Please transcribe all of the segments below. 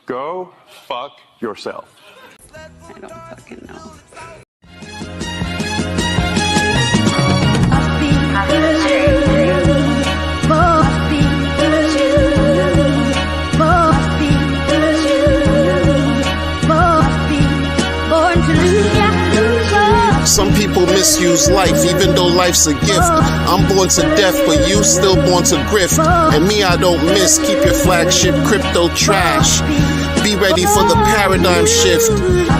Go fuck yourself. I don't fucking know. Some people misuse life, even though life's a gift. I'm born to death, but you still born to grift. And me, I don't miss. Keep your flagship crypto trash. Be ready for the paradigm shift.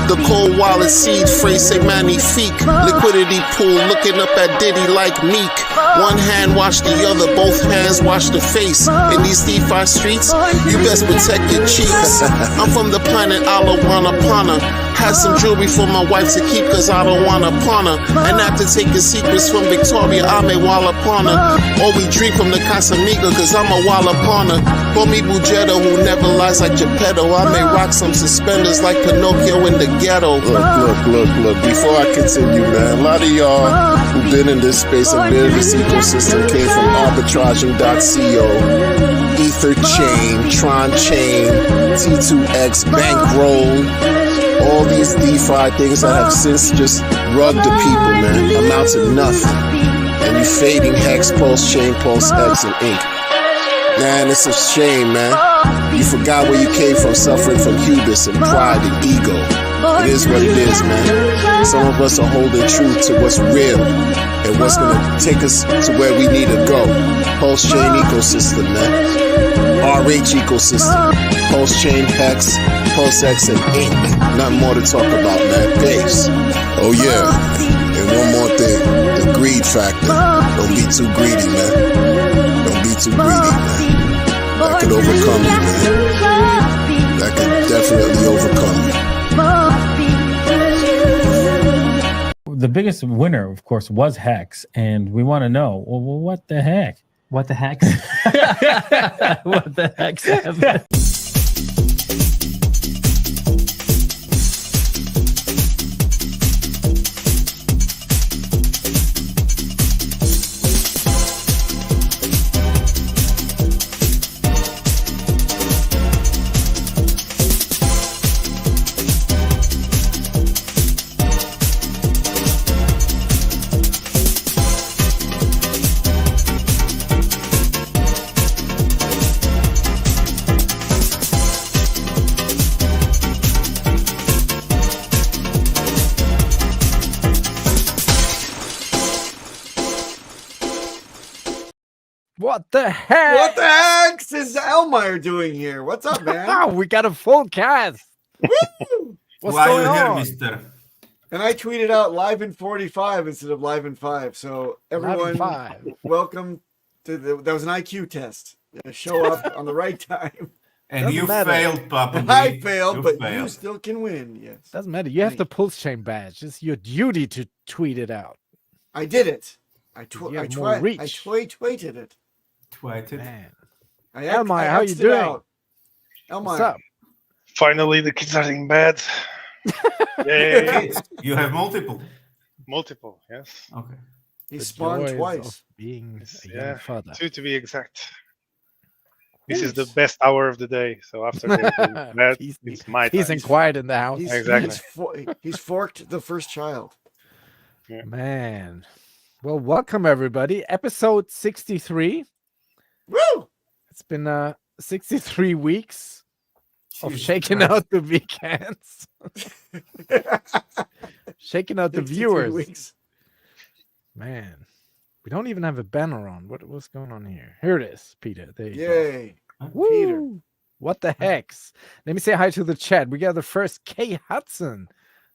The cold wallet seed, phrase magnifique. Liquidity pool, looking up at Diddy like Meek. One hand wash the other, both hands wash the face. In these DeFi streets, you best protect your cheeks. I'm from the planet Alawanapana. Had some jewelry for my wife to keep, cause I don't wanna pawn her. And after taking secrets from Victoria, I may wall upon her. Or we drink from the Casamiga, cause I'm a wall upon her. For me, Bugetto, who never lies like Geppetto. I may rock some suspenders like Pinocchio in the ghetto. Look. Before I continue, man, a lot of y'all who've been in this space and been in this ecosystem came from arbitraging.co, Ether Chain, Tron Chain, T2X, Bankroll. All these DeFi things that have since just rugged the people, man, amount to nothing. And you fading Hex, Pulschain, Pulsex, and Ink. Man, it's a shame, man. You forgot where you came from, suffering from hubris and pride and ego. It is what it is, man. Some of us are holding true to what's real and what's gonna take us to where we need to go. Pulsechain ecosystem, man. RH ecosystem. Pulsechain, Hex, Pulsex, and Ink. Nothing more to talk about, man. Peace. Oh yeah. And one more thing. The greed factor. Don't be too greedy, man. Don't be too greedy, man. That could overcome you, man. That could definitely overcome you. The biggest winner, of course, was Hex, and we want to know, well, what the heck? What the heck? What the heck happened? What the heck? What the heck is Elmeyer doing here? What's up, man? We got a full cast. Woo! What's Why going you here, on? mister? And I tweeted out live in 45 instead of live in 5. So everyone, 5. welcome to that was an IQ test. Show up on the right time. And Doesn't you matter. failed, Papa. I failed, You but you failed. still can win. Yes, Doesn't matter. You have the Pulsechain badge. It's your duty to tweet it out. I did it. I You have more tried. I reach. tweeted it. Tweeted. Man. Elmire, how you X'd it doing? out. Elmire. What's up? Finally, the kids are in bed. Yay! You have multiple. Multiple, yes. Okay. He The spawned joys twice. of being a young Yeah, father. 2 to be exact. This is the best hour of the day. So after they're in bed, it's my Peace time. and quiet in the house. Exactly. He's forked the first child. Man. Well, welcome everybody. Episode 63. Woo! It's been 63 weeks of Jesus shaking Christ. out the weekends. Shaking out the 63 viewers. weeks. Man. We don't even have a banner on. What's going on here? Here it is, Peter. There you go. Yay. Woo! Peter. What the hex? Let me say hi to the chat. We got the first Kate Hudson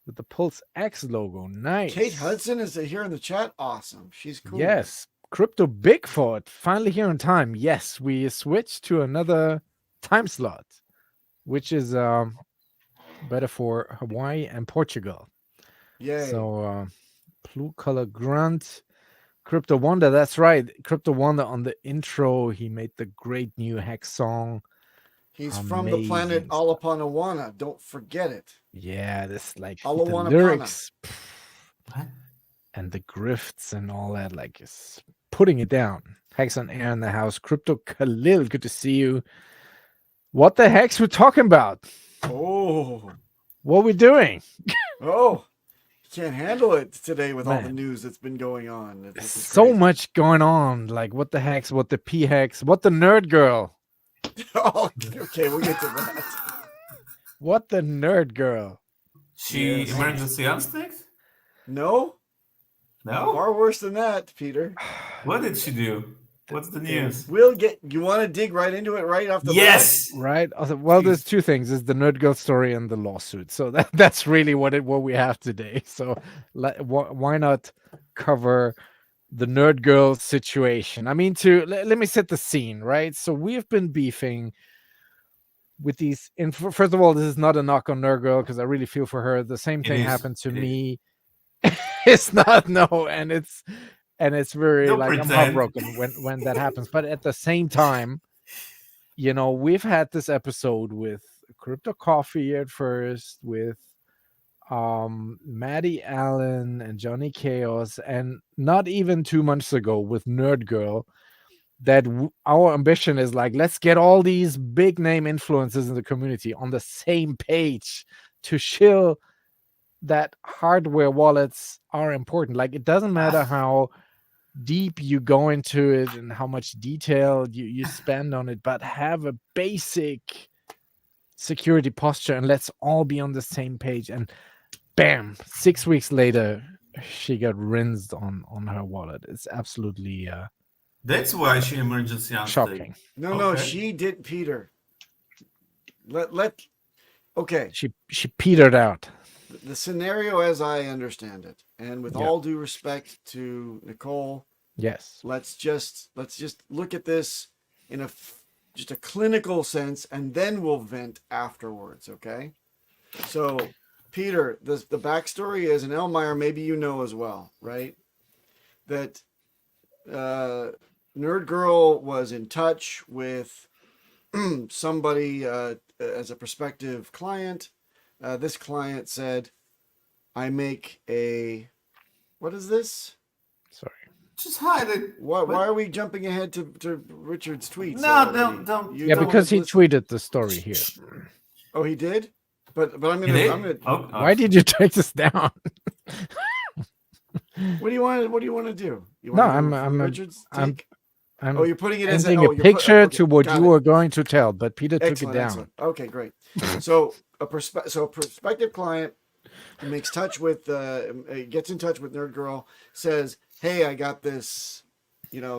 with the Pulse X logo. Nice. Kate Hudson is here in the chat. Awesome. She's cool. Yes. Crypto Bigfoot finally here in time. Yes, we switched to another time slot, which is better for Hawaii and Portugal. Yay. So Blue Color Grunt. Crypto Wonder, that's right. Crypto Wonder on the intro, he made the great new Hex song. He's from the planet Amazing Alapanawanda. Don't forget it. Yeah, this like the Alawanapana. lyrics What? and the grifts and all that, like is putting it down. Hex on air in the house. Crypto Khalil, good to see you. What the heck's we talking about? Oh. What we doing? Oh. Can't handle it today with all the Man. news that's been going on. This is So crazy. much going on. Like what the hex, what the P hex, what the nerd girl, Oh, okay, we'll get to that. what the nerd girl. She Yes. emergency unsticked? No, No? far worse than that, Peter. What did she do? What's the news? We'll get. You want to dig right into it right off the Yes! Right. Also, well, Jeez. there's two things: there's the nerd girl story and the lawsuit. So that's really what we have today. So why not cover the nerd girl situation? I mean, let me set the scene, right? So we've been beefing with these. And first of all, this is not a knock on nerd girl because I really feel for her. The same It thing is. happened to It is. me. It's not and it's very Don't like I'm pretend. heartbroken when that happens. But at the same time, you know, we've had this episode with Crypto Coffee at first, with Maddie Allen and Johnny Chaos, and not even 2 months ago with Nerd Girl. That our ambition is like, let's get all these big name influencers in the community on the same page to show that hardware wallets are important. Like it doesn't matter how deep you go into it and how much detail you spend on it, but have a basic security posture and let's all be on the same page. And bam, 6 weeks later, she got rinsed on her wallet. It's absolutely That's why she emergency unsticked. shocking. No, Okay. she did, Peter. Okay. She petered out. The scenario, as I understand it, and with Yeah. all due respect to Nicole, Yes. let's just look at this in just a clinical sense, and then we'll vent afterwards. Okay. So, Peter, the backstory is, and Elmire, maybe you know as well, right? That Nerd Girl was in touch with somebody as a prospective client. This client said, I make a, what is this? Sorry. Just hide it. Why are we jumping ahead to Richard's tweets? No, already? don't. You Yeah, don't because he listen- tweeted the story here. Oh, he did? But I'm You gonna, did? I'm gonna, Oh, oh. Why did you take this down? what do you want to do? You No, wanna I'm- do I'm- Richard's I'm- take? I'm Oh, you're putting it as sending oh, a you're picture okay, to what got you it. were going to tell, but Peter took Excellent, it down. excellent. Okay, great. So a prospective client makes touch with gets in touch with Nerd Girl, says, "Hey, I got this,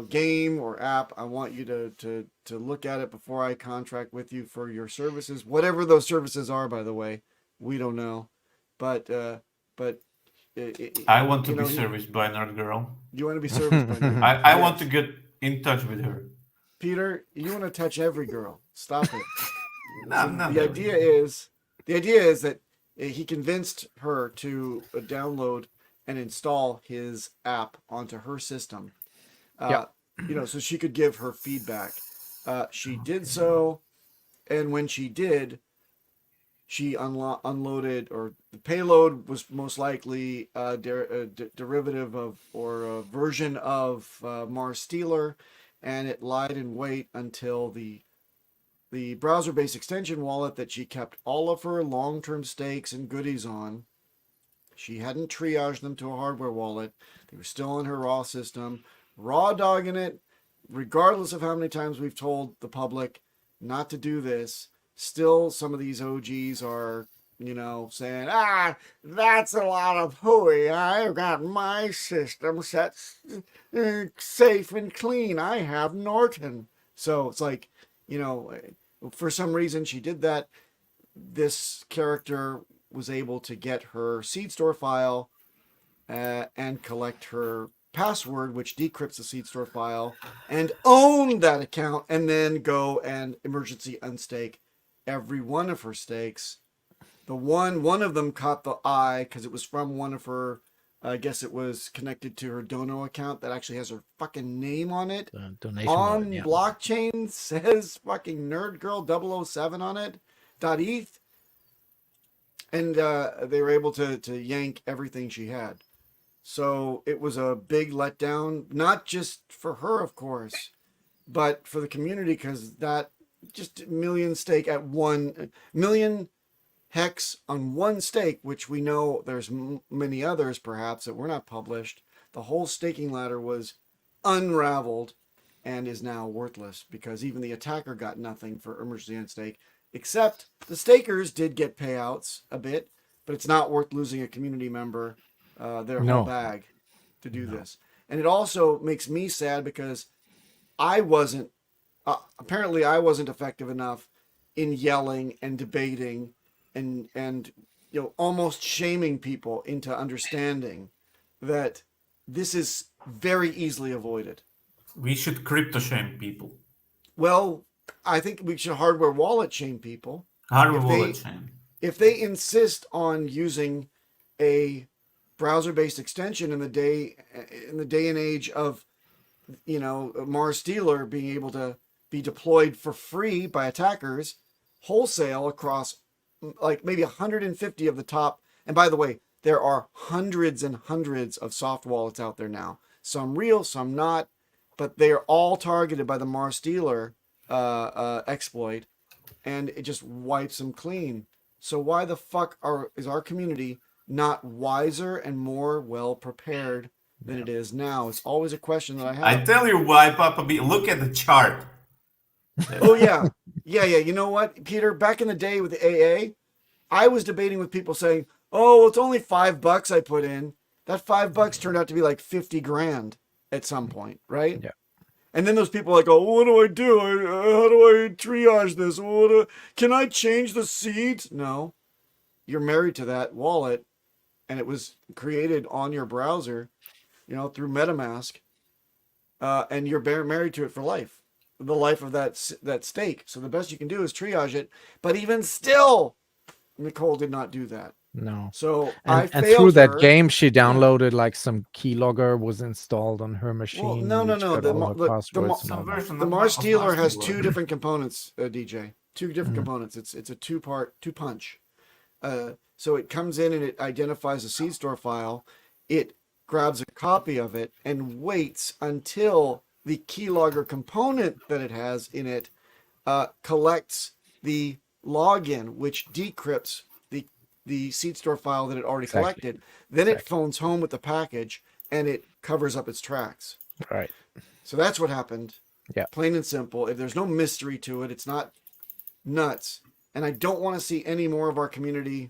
game or app. I want you to look at it before I contract with you for your services, whatever those services are. By the way, we don't know, but I want to you be know, serviced by Nerd Girl. you want to be serviced by Nerd. I Yes. want to get in touch with her. Peter, you want to touch every girl. Stop it. No, The idea is that he convinced her to download and install his app onto her system. Yeah. So she could give her feedback. She did so, and when she did, she unloaded, or the payload was most likely a derivative of, or a version of Mars Stealer, and it lied in wait until the browser-based extension wallet that she kept all of her long-term stakes and goodies on. She hadn't triaged them to a hardware wallet. They were still in her raw system, raw dogging it, regardless of how many times we've told the public not to do this. Still, some of these OGs are, saying, that's a lot of hooey. I've got my system set safe and clean. I have Norton. So it's like, for some reason she did that. This character was able to get her seed store file and collect her password, which decrypts the seed store file, and own that account, and then go and emergency unstake every one of her stakes. One of them caught the eye because it was from one of her, I guess it was connected to her Dono account that actually has her fucking name on it. Donation on wallet, blockchain says fucking nerdgirl007 on it, .eth. And they were able to yank everything she had. So it was a big letdown, not just for her, of course, but for the community, because that just million stake at 1 million hex on one stake, which we know there's many others perhaps that were not published. The whole staking ladder was unraveled and is now worthless because even the attacker got nothing for emergency unstake, except the stakers did get payouts a bit, but it's not worth losing a community member their whole bag to do this. And it also makes me sad because I wasn't effective enough in yelling and debating and almost shaming people into understanding that this is very easily avoided. We should crypto shame people. Well, I think we should hardware wallet shame people. Hardware wallet shame. If they insist on using a browser-based extension in the day and age of Mars Stealer being able to be deployed for free by attackers wholesale across like maybe 150 of the top. And by the way, there are hundreds and hundreds of soft wallets out there now, some real, some not, but they are all targeted by the Mars Stealer exploit, and it just wipes them clean. So why the fuck is our community not wiser and more well prepared than it is now? It's always a question that I have. I tell you why, Papa B. Look at the chart. Oh yeah. You know what, Peter? Back in the day with the AA, I was debating with people saying, "Oh, well, it's only $5 I put in." That $5 turned out to be like 50 grand at some point, right? Yeah. And then those people are like, "Oh, what do I do? How do I triage this? Can I change the seeds?" No, you're married to that wallet, and it was created on your browser, through MetaMask, and you're married to it for life, the life of that stake. So the best you can do is triage it. But even still, Nicole did not do that. No. So and failed through that her. game, she downloaded like some keylogger was installed on her machine. Well, no. The Mars Stealer has two different components, DJ. Two different components. It's a two punch. So it comes in and it identifies a seed store file. It grabs a copy of it and waits until the keylogger component that it has in it collects the login, which decrypts the seed store file that it already collected. Then it phones home with the package and it covers up its tracks. Right. So that's what happened. Yeah. Plain and simple. If there's no mystery to it, it's not nuts. And I don't want to see any more of our community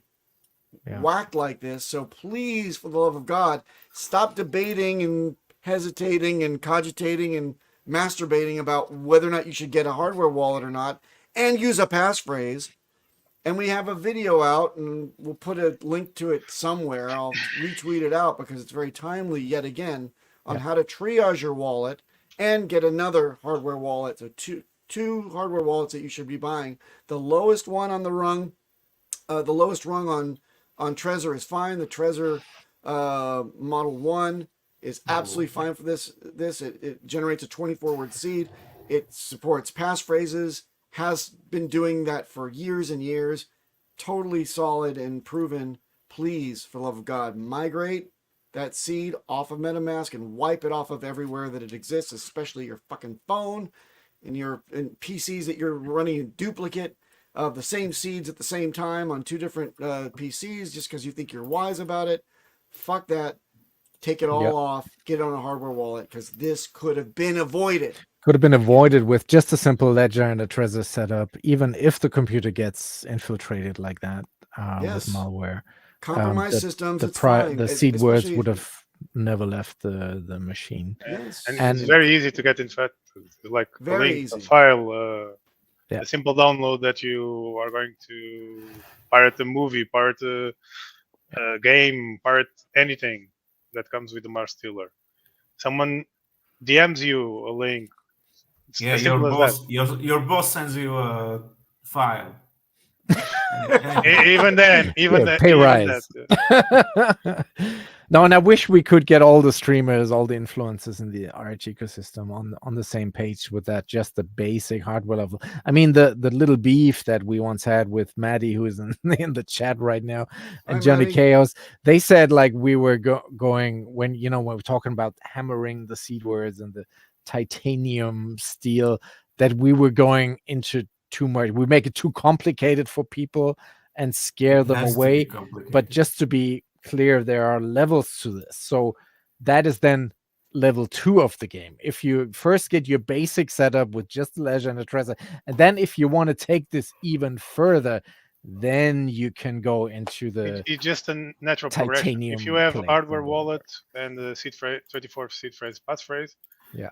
whacked like this. So please, for the love of God, stop debating and hesitating and cogitating and masturbating about whether or not you should get a hardware wallet or not, and use a passphrase. And we have a video out, and we'll put a link to it somewhere. I'll retweet it out because it's very timely yet again on how to triage your wallet and get another hardware wallet. So two hardware wallets that you should be buying. The lowest one on the rung, the lowest rung on Trezor is fine. The Trezor Model 1 is absolutely fine for this. It generates a 24-word seed. It supports passphrases, has been doing that for years and years. Totally solid and proven. Please, for the love of God, migrate that seed off of MetaMask and wipe it off of everywhere that it exists, especially your fucking phone and your PCs that you're running in duplicate of the same seeds at the same time on 2 different PCs just because you think you're wise about it. Fuck that. Take it all off. Get it on a hardware wallet because this could have been avoided. Could have been avoided with just a simple ledger and a Trezor setup, even if the computer gets infiltrated like that with malware. Compromised systems, the seed words would have never left the machine. Yes. And it's very easy to get infected. It's like a link, a file, a simple download that you are going to pirate a movie, pirate a game, pirate anything that comes with the Mars Stealer. Someone DMs you a link. It's your boss sends you a file. even then, pay rise. No, and I wish we could get all the streamers, all the influencers in the RH ecosystem on the same page with that, just the basic hardware level. I mean, the little beef that we once had with Maddie, who is in the chat right now, and Johnny Chaos, they said like we were going when we were talking about hammering the seed words and the titanium steel, that we were going into too much. We make it too complicated for people and scare them away. But just to be clear, there are levels to this. So that is then level 2 of the game. If you first get your basic setup with just the ledger and the Trezor, and then if you want to take this even further, then you can go into the it's just a natural progression. If you have a hardware wallet and the seed phrase, 24 seed phrase passphrase,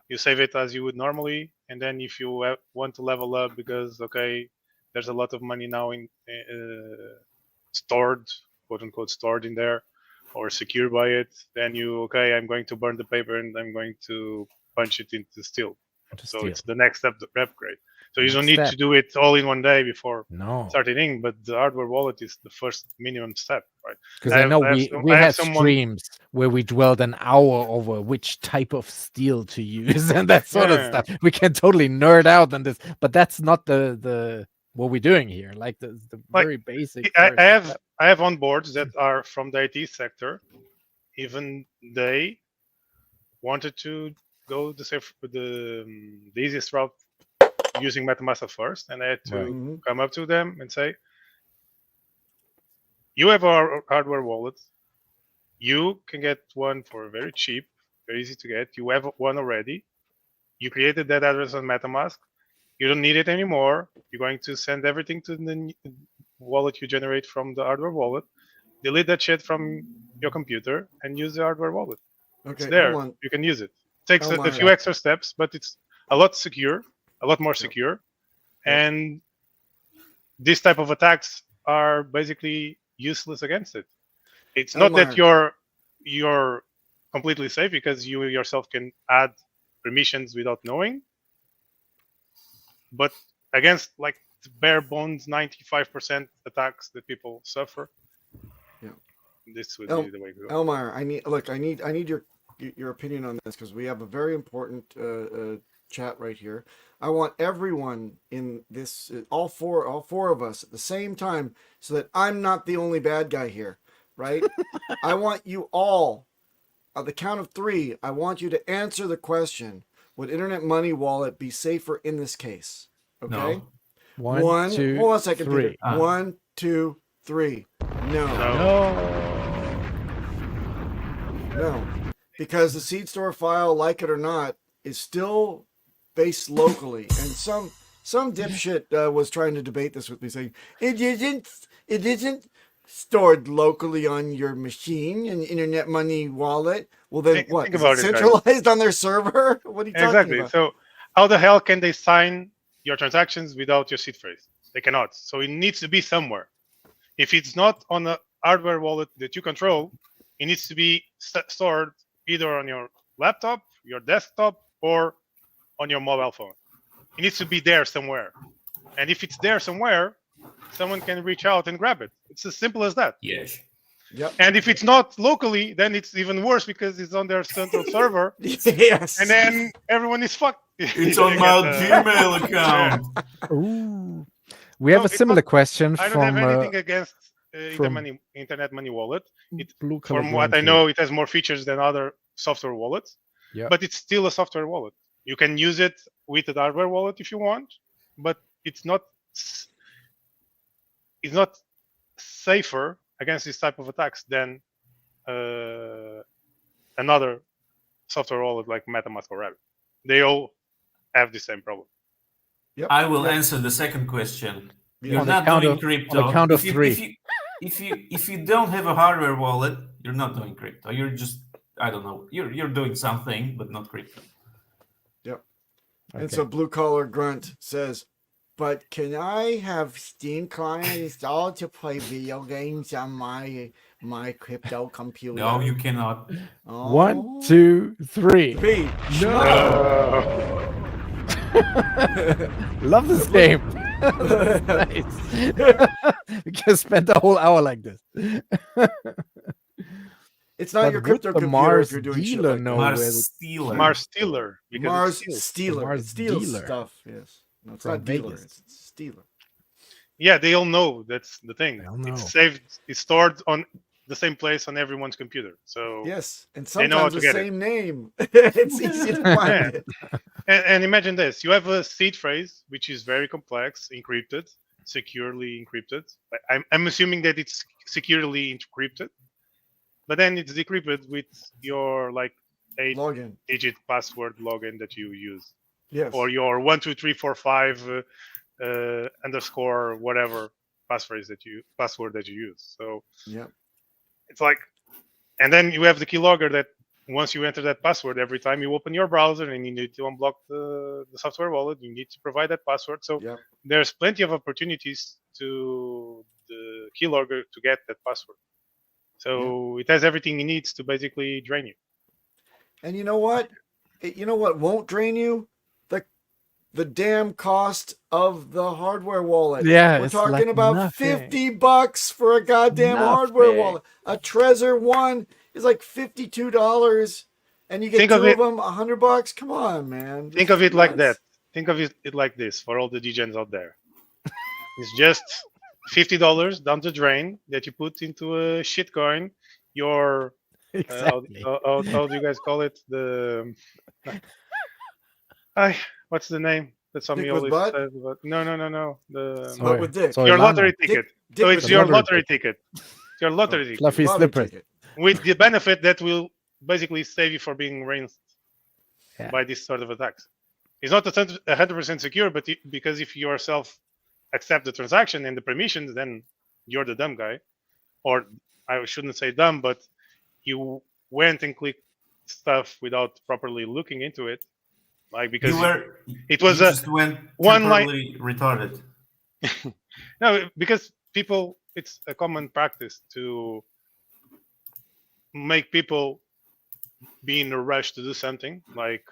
you save it as you would normally, and then if you want to level up because there's a lot of money now in stored, quote unquote, stored in there or secured by it, then I'm going to burn the paper and I'm going to punch it into steel. So it's the next step, the upgrade. So you don't need to do it all in one day before starting, but the hardware wallet is the first minimum step, right? Because I know we had streams where we dwelled an hour over which type of steel to use and that sort of stuff. We can totally nerd out on this, but that's not the what we're doing here. Like the very basic. I have onboards that are from the IT sector. Even they wanted to go the easiest route using MetaMask first, and I had to come up to them and say, you have our hardware wallet. You can get one for very cheap, very easy to get. You have one already. You created that address on MetaMask. You don't need it anymore. You're going to send everything to the wallet you generate from the hardware wallet. Delete that shit from your computer and use the hardware wallet. It's there. You can use it. Takes a few extra steps, but it's a lot more secure. And this type of attacks are basically useless against it. It's not that you're completely safe because you yourself can add permissions without knowing, but against like the bare bones 95% attacks that people suffer, this would be the way to go. Elmire, I need your opinion on this because we have a very important chat right here. I want everyone in this, all four of us at the same time, so that I'm not the only bad guy here, right? I want you all, at the count of 3, I want you to answer the question: would Internet Money Wallet be safer in this case? Okay. No. One, two, hold on a second, 3. Peter. 1, 2, 3. No. Because the seed store file, like it or not, is still based locally, and some dipshit was trying to debate this with me, saying it isn't stored locally on your machine in Internet Money Wallet. Well, then what? Is it centralized on their server? What are you talking about? So how the hell can they sign your transactions without your seed phrase? They cannot. So it needs to be somewhere. If it's not on a hardware wallet that you control, it needs to be stored either on your laptop, your desktop, or on your mobile phone. It needs to be there somewhere. And if it's there somewhere, someone can reach out and grab it. It's as simple as that. Yes. Yep. And if it's not locally, then it's even worse because it's on their central server. Yes. And then everyone is fucked. It's you on get, my Gmail account. Ooh. We have No, a it's similar not- question I don't have from anything against from Internet Money Wallet. Blue From what I know, it has more features than other software wallets, Yeah. but it's still a software wallet. You can use it with a hardware wallet if you want, but it's not safer against this type of attacks than another software wallet like MetaMask or Rabbit. They all have the same problem. Yep. I will Yep. answer the second question. Yeah. You're On the not count doing of- crypto. on the count of If you- three. If you don't have a hardware wallet, you're not doing crypto. You're just, I don't know. You're doing something, but not crypto. And so Blue Collar Grunt says, but can I have Steam client installed to play video games on my crypto computer? No, you cannot. Oh. 1, 2, 3. Three. No. Love this game. Nice. We can spend the whole hour like this. It's not But your would crypto the computer Mars if you're doing shit dealer like know that. Mars where Stealer. Mars Stealer. Because Mars it steals. Stealer. Mars It steals dealer. stuff. Yes. No, it's From not dealer. Vegas. It's stealer. Yeah, they all know. That's the thing. They all know. It's saved. It's stored on the same place on everyone's computer. So Yes. And They know how sometimes to the get it. same name. It's easy to find it. and imagine this: you have a seed phrase which is very complex, encrypted, securely encrypted. I'm assuming that it's securely encrypted, but then it's decrypted with your like 8-digit Login. password login that you use, Yes. or your 12345 underscore whatever password that you use. So Yep. it's like, and then you have the keylogger that once you enter that password, every time you open your browser and you need to unblock the software wallet, you need to provide that password. So Yep. there's plenty of opportunities to the keylogger to get that password. So it has everything it needs to basically drain you. And you know what? You know what won't drain you? The damn cost of the hardware wallet. Yeah, We're it's talking like about nothing. $50 for a goddamn hardware Nothing. wallet. A Trezor one is like $52, and you get Think two of of it- them, $100. Come on, man. Think This of is it like that. nuts. Think of it like this for all the degens out there. It's just $50 down the drain that you put into a shitcoin. Your Exactly. how do you guys call it? The what's the name that somebody Dick with always butt? says about? No. The Butt with dick. Sorry, your Lana. lottery ticket. Dick So with it's the your lottery lottery ticket. It's your lottery ticket Fluffy Lottery slippers. ticket. with the benefit that will basically save you from being rinsed Yeah. by this sort of attacks. It's not 100% secure, but because if you yourself accept the transaction and the permissions, then you're the dumb guy. Or I shouldn't say dumb, but you went and clicked stuff without properly looking into it. Like because it was you a just went one line- temporarily retarded. no, because people, it's a common practice to make people be in a rush to do something. Like,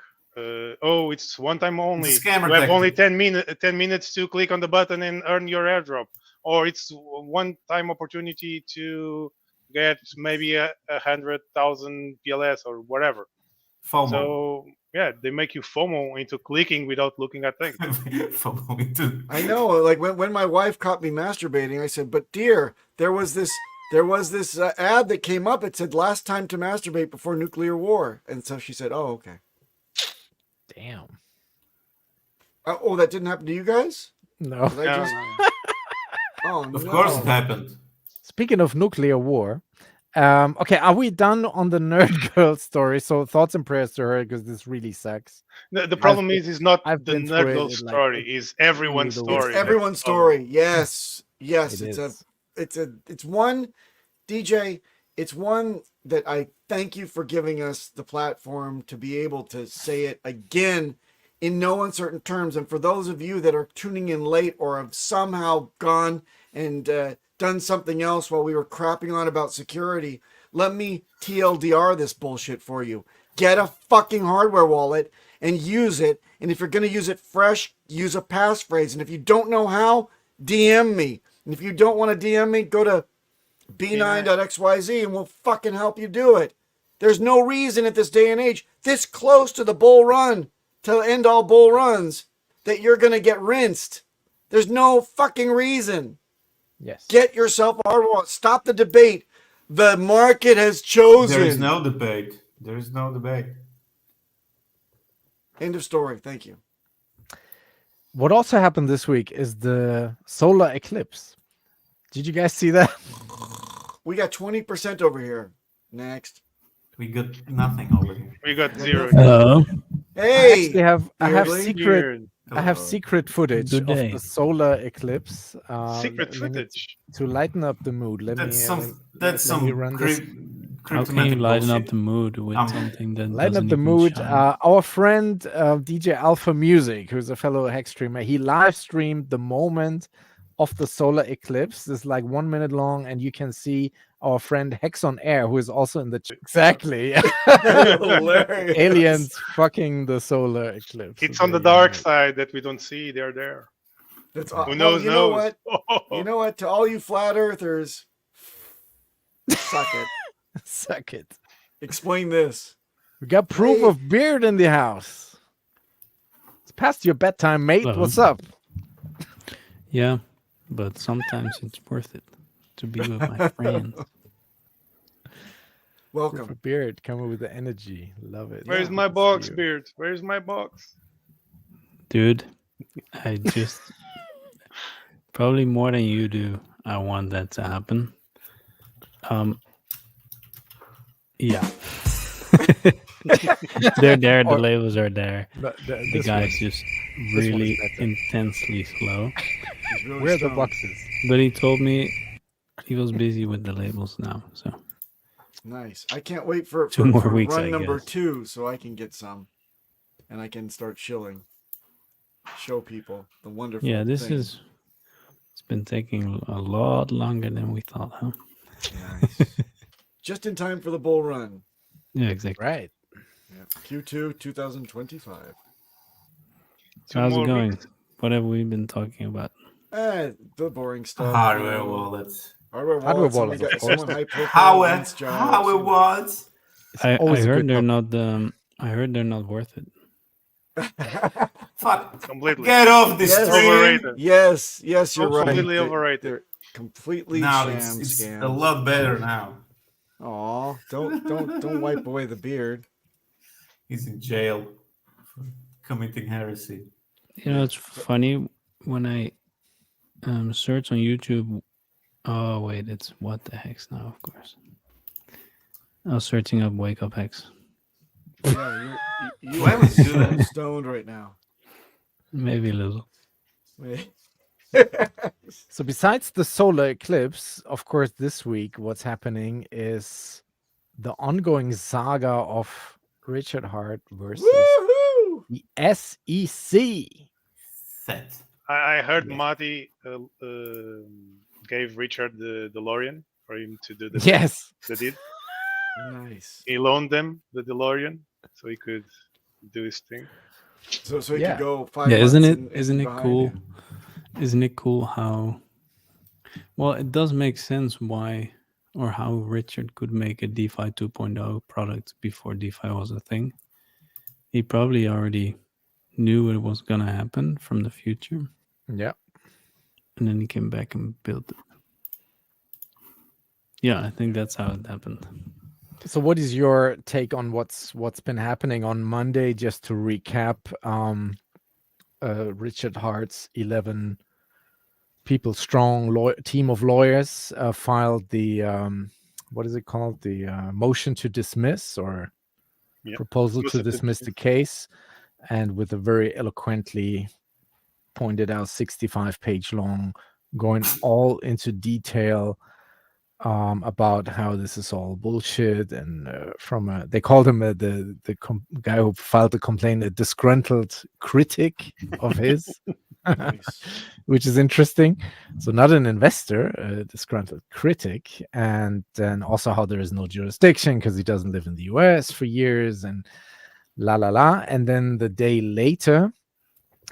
oh, it's one time only. It's a scammer You have only tactic. 10 minutes to click on the button and earn your airdrop. Or it's one time opportunity to get maybe 100,000 PLS or whatever. FOMO. So yeah, they make you FOMO into clicking without looking at things. FOMO into. I know. Like when my wife caught me masturbating, I said, "But dear, there was this ad that came up. It said last time to masturbate before nuclear war." And so she said, "Oh, okay." Damn. Oh, that didn't happen to you guys? No. Did I just- Oh, Of no. course it happened. Speaking of nuclear war, okay, are we done on the nerd girl story? So thoughts and prayers to her because this really sucks. The problem been- is not I've the been through nerd it, girl like, story. Is everyone's really the worst. story. It's everyone's That's the problem. story. Yes, yes. It It's one, DJ. It's one that I thank you for giving us the platform to be able to say it again in no uncertain terms. And for those of you that are tuning in late or have somehow gone and done something else while we were crapping on about security, let me TLDR this bullshit for you. Get a fucking hardware wallet and use it. And if you're going to use it fresh, use a passphrase. And if you don't know how, DM me. And if you don't want to DM me, go to b9.xyz and we'll fucking help you do it. There's no reason at this day and age, this close to the bull run, to end all bull runs that you're going to get rinsed. There's no fucking reason. Yes. Get yourself a hardware wallet. Stop the debate. The market has chosen. There is no debate. There is no debate. End of story. Thank you. What also happened this week is the solar eclipse. Did you guys see that? We got 20% over here. Next. We got nothing over here. We got 0. Hello. Hey, I have Weirdly. secret Weird. I have secret footage Good of day. the solar eclipse. Secret let me- footage. to lighten up the mood. Let That's me some. That's let me some. run this. How can you cryptomatic lighten up bullshit. the mood with something that lighten doesn't up the even mood. shine? Our friend DJ Alpha Music, who's a fellow Hex streamer, he live streamed the moment of the solar eclipse. It's like 1 minute long, and you can see our friend Hex on Air, who is also in the exactly hilarious. aliens fucking the solar eclipse. It's So on the there you dark have it. side that we don't see. They're there. That's Who knows? you know knows. what? You know what? To all you flat earthers, suck it. Suck it. Explain this. We got proof Hey. of beard in the house. It's past your bedtime, mate. Hello. What's up? Yeah, but sometimes it's worth it to be with my friends. Proof Welcome. of beard coming with the energy. Love it. Where's Yeah, my good to see box, you. Beard? Where's my box? Dude, I just probably more than you do. I want that to happen. Yeah. They're there, the Or- labels are there. The This guy's one. just one is really better. intensely slow. He's really Where are the stoned. boxes? But he told me he was busy with the labels now. So Nice. I can't wait for 2 more for weeks, run I number guess. 2 so I can get some, and I can start shilling. Show people the wonderful. yeah, this thing. is it's been taking a lot longer than we thought, huh? Nice. Just in time for the bull run. Yeah, exactly. Right. Yeah. Q2 2025. How's more it going? weeks. What have we been talking about? The boring stuff. Hardware you know. wallets. Hardware Hardware wallets. wallets, Someone, of course. someone high profile How it? wants jobs, How you it know. was? It's I always a heard good they're topic. not. I heard they're not worth it. Fuck. Completely. Get off the Yes. stream. Overrated. Yes, you're right. Completely They- overrated. They're completely Now sham it's scams. a lot better now. Aw, don't wipe away the beard. He's in jail for committing heresy. You know, it's funny when I search on YouTube. Oh wait, it's what the hex now, of course. I was searching up "Wake Up Hex." Yeah, you Why are would you do so that? stoned right now. Maybe a little. So besides the solar eclipse, of course, this week what's happening is the ongoing saga of Richard Hart versus Woohoo! the SEC. Set. I heard Yeah. Marty gave Richard the DeLorean for him to do the Yes. the deed. Nice. He loaned them the DeLorean so he could do his thing. So he Yeah. could go 5 Yeah, months isn't it behind cool? you. Isn't it cool how? Well, it does make sense why or how Richard could make a DeFi 2.0 product before DeFi was a thing. He probably already knew it was gonna happen from the future, Yeah. and then he came back and built it. Yeah, I think that's how it happened. So what is your take on what's been happening on Monday? Just to recap, Richard Hart's 11 people strong team of lawyers filed the what is it called, the motion to dismiss or Yeah. proposal to Dismiss it to dismiss the case, and with a very eloquently pointed out 65-page long, going all into detail about how this is all bullshit, and they called him the guy who filed the complaint a disgruntled critic of his. Nice. Which is interesting. So not an investor, a disgruntled critic, and then also how there is no jurisdiction because he doesn't live in the US for years, and la la la. And then the day later,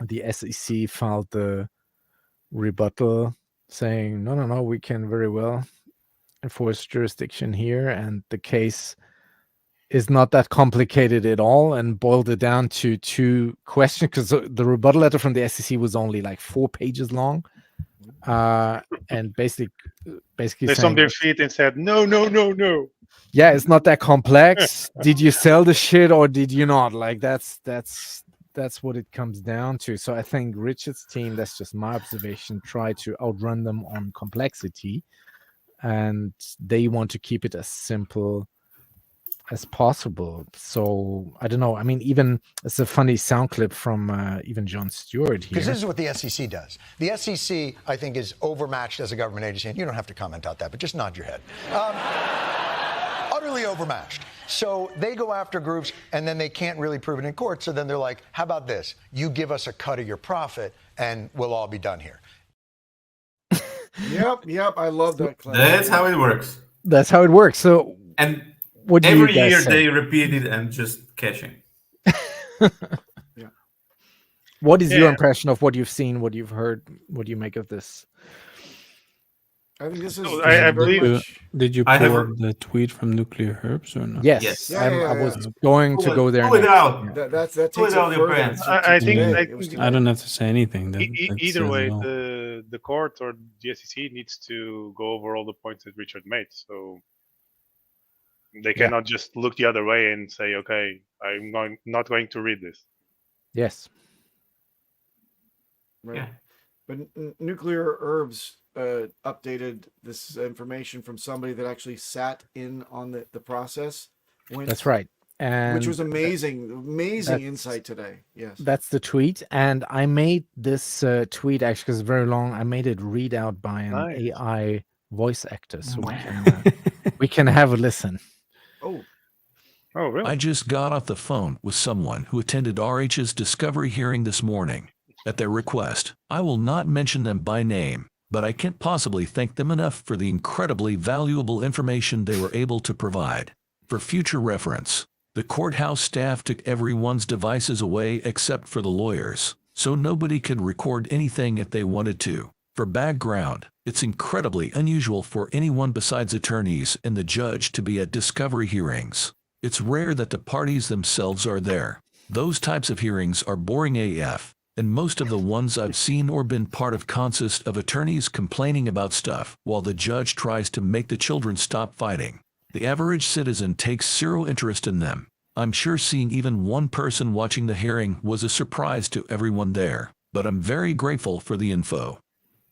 the SEC filed the rebuttal saying, no, we can very well enforce jurisdiction here, and the case is not that complicated at all, and boiled it down to 2 questions, because the rebuttal letter from the SEC was only like 4 pages long, and basically They saying, stomped their feet and said, no, no, no, no. yeah, it's not that complex. Did you sell the shit or did you not? Like that's what it comes down to. So I think Richard's team, that's just my observation, try to outrun them on complexity, and they want to keep it as simple as possible. So I don't know. I mean, even it's a funny sound clip from even Jon Stewart here. Because this is what the SEC does. The SEC, I think, is overmatched as a government agency. And you don't have to comment on that, but just nod your head. Utterly overmatched. So they go after groups, and then they can't really prove it in court. So then they're like, how about this? You give us a cut of your profit, and we'll all be done here. Yep. I love that clip. That's how it works. That's how it works. So And what do every you guys year say? they repeat it and just cashing. What is your Yeah. impression of what you've seen, what you've heard? What do you make of this? I think this is So I very believe- much. Did you I pull have up the tweet from Nuclear Herbs or not? Yes, Yes. I was Yeah. going to go there Pull it next. out. That Pull takes it out it your further. pants. I think Yeah. It was too I late. don't have to say anything. That Either says way, it all. the court or the SEC needs to go over all the points that Richard made. So they cannot just look the other way and say, okay, not going to read this. Yes. Right. Yeah. But Nuclear Herbs updated this information from somebody that actually sat in on the process. That's right. And Which was amazing that's- insight today. Yes. that's the tweet. And I made this tweet actually, because it's very long. I made it read out by an Nice. AI voice actor, so we can have a listen. Oh, Oh, really? I just got off the phone with someone who attended RH's discovery hearing this morning. At their request, I will not mention them by name, but I can't possibly thank them enough for the incredibly valuable information they were able to provide. For future reference, the courthouse staff took everyone's devices away except for the lawyers, so nobody could record anything if they wanted to. For background, it's incredibly unusual for anyone besides attorneys and the judge to be at discovery hearings. It's rare that the parties themselves are there. Those types of hearings are boring AF, and most of the ones I've seen or been part of consist of attorneys complaining about stuff while the judge tries to make the children stop fighting. The average citizen takes zero interest in them. I'm sure seeing even one person watching the hearing was a surprise to everyone there, but I'm very grateful for the info.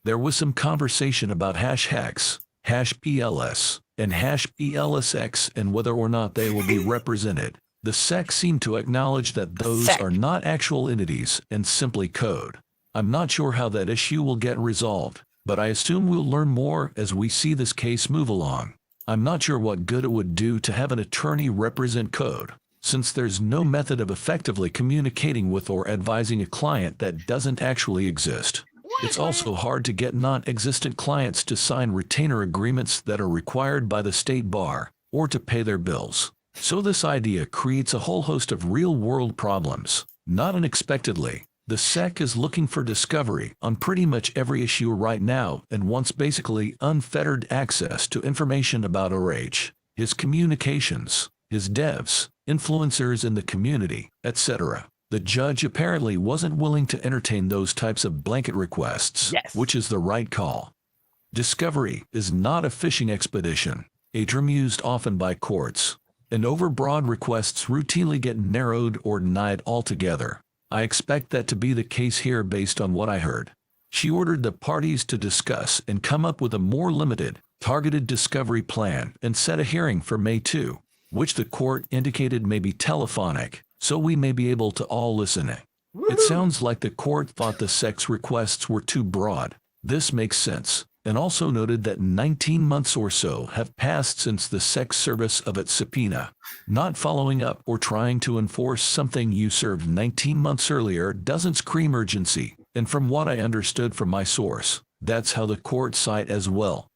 There was some conversation about #HEX, #PLS, and #PLSX and whether or not they will be represented. The SEC seemed to acknowledge that those are not actual entities and simply code. I'm not sure how that issue will get resolved, but I assume we'll learn more as we see this case move along. I'm not sure what good it would do to have an attorney represent code, since there's no method of effectively communicating with or advising a client that doesn't actually exist. It's also hard to get non-existent clients to sign retainer agreements that are required by the state bar, or to pay their bills. So this idea creates a whole host of real-world problems. Not unexpectedly, the SEC is looking for discovery on pretty much every issue right now and wants basically unfettered access to information about RH, his communications, his devs, influencers in the community, etc. The judge apparently wasn't willing to entertain those types of blanket requests, which is the right call. Discovery is not a fishing expedition, a term used often by courts, and overbroad requests routinely get narrowed or denied altogether. I expect that to be the case here based on what I heard. She ordered the parties to discuss and come up with a more limited, targeted discovery plan and set a hearing for May 2, which the court indicated may be telephonic, so we may be able to all listen. It sounds like the court thought the SEC's requests were too broad. This makes sense, and also noted that 19 months or so have passed since the SEC's service of its subpoena. Not following up or trying to enforce something you served 19 months earlier doesn't scream urgency, and from what I understood from my source, that's how the court saw it as well.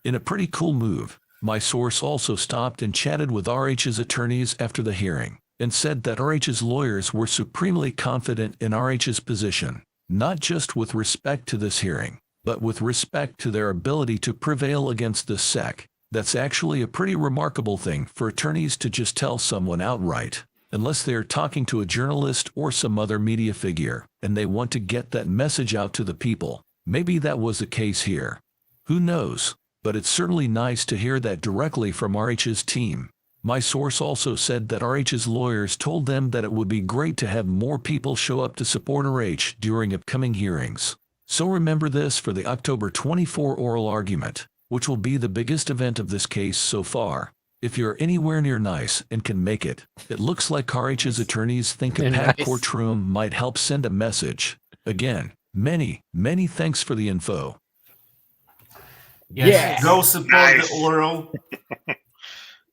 In a pretty cool move, my source also stopped and chatted with RH's attorneys after the hearing, and said that RH's lawyers were supremely confident in RH's position, not just with respect to this hearing, but with respect to their ability to prevail against the SEC. That's actually a pretty remarkable thing for attorneys to just tell someone outright, unless they're talking to a journalist or some other media figure, and they want to get that message out to the people. Maybe that was the case here. Who knows? But it's certainly nice to hear that directly from RH's team. My source also said that RH's lawyers told them that it would be great to have more people show up to support RH during upcoming hearings. So remember this for the October 24 oral argument, which will be the biggest event of this case so far. If you're anywhere near nice and can make it, it looks like RH's attorneys think a packed Nice. courtroom might help send a message. Again, many thanks for the info. Yes. Yes. Go support Nice. the oral.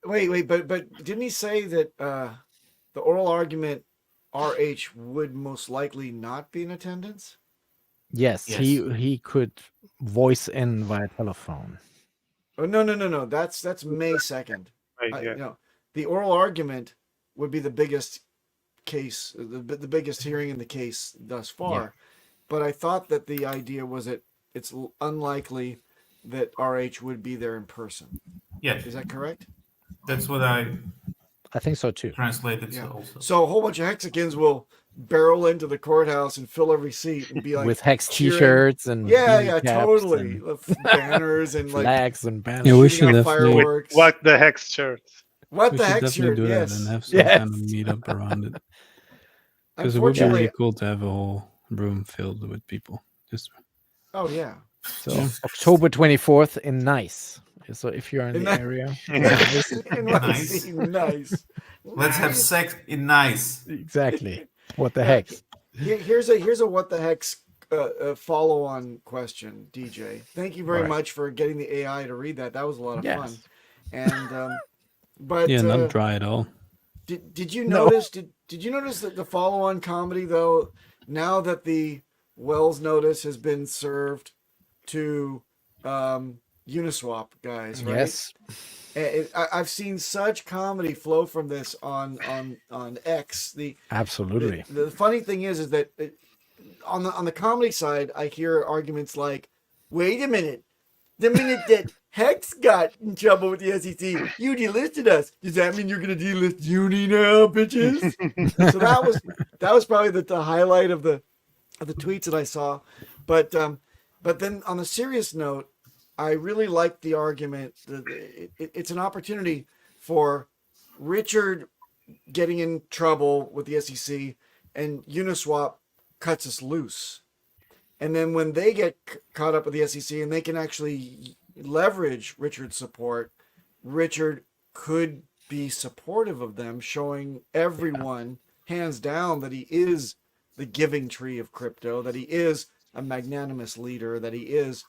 Wait, but didn't he say that the oral argument RH would most likely not be in attendance? Yes, Yes. he could voice in via telephone. Oh no. That's May 2nd. Right, yeah. No, the oral argument would be the biggest case, the biggest hearing in the case thus far. Yeah. But I thought that the idea was that it's unlikely that RH would be there in person. Yes, Is that correct? that's what I I think so too. translated Yeah. also. So a whole bunch of Hexicans will barrel into the courthouse and fill every seat and be like With Hex cheering. T-shirts and Yeah, beanie caps totally. and Banners and like flags and banners. Yeah, we shooting should off definitely- fireworks. What the hex shirt? What We the should heck definitely shirt? do Yes. that and have some Yes. kind of meetup around it. Because it would be Unfortunately, really cool to have a whole room filled with people. Just oh yeah. So Yeah. October 24th in Nice. So if you're in In the Ni- area, Nice. Nice. Let's have Nice. sex in nice. exactly. What the Yeah. heck? Here's a what the heck's follow on question, DJ. Thank you very Right. much for getting the AI to read that. That was a lot of Yes. fun. And but yeah, not dry at all. did you No. notice did you notice that the follow on comedy though, now that the Wells notice has been served to Uniswap guys, right? Yes. I've seen such comedy flow from this on X. Absolutely. The funny thing is that on the comedy side, I hear arguments like, "Wait a minute, the minute that Hex got in trouble with the SEC, you delisted us. Does that mean you're gonna delist Uni now, bitches?" So that was probably the highlight of the tweets that I saw. But then on a serious note, I really like the argument. It's an opportunity for Richard getting in trouble with the SEC, and Uniswap cuts us loose. And then when they get caught up with the SEC and they can actually leverage Richard's support, Richard could be supportive of them, showing everyone hands down that he is the giving tree of crypto, that he is a magnanimous leader, that he is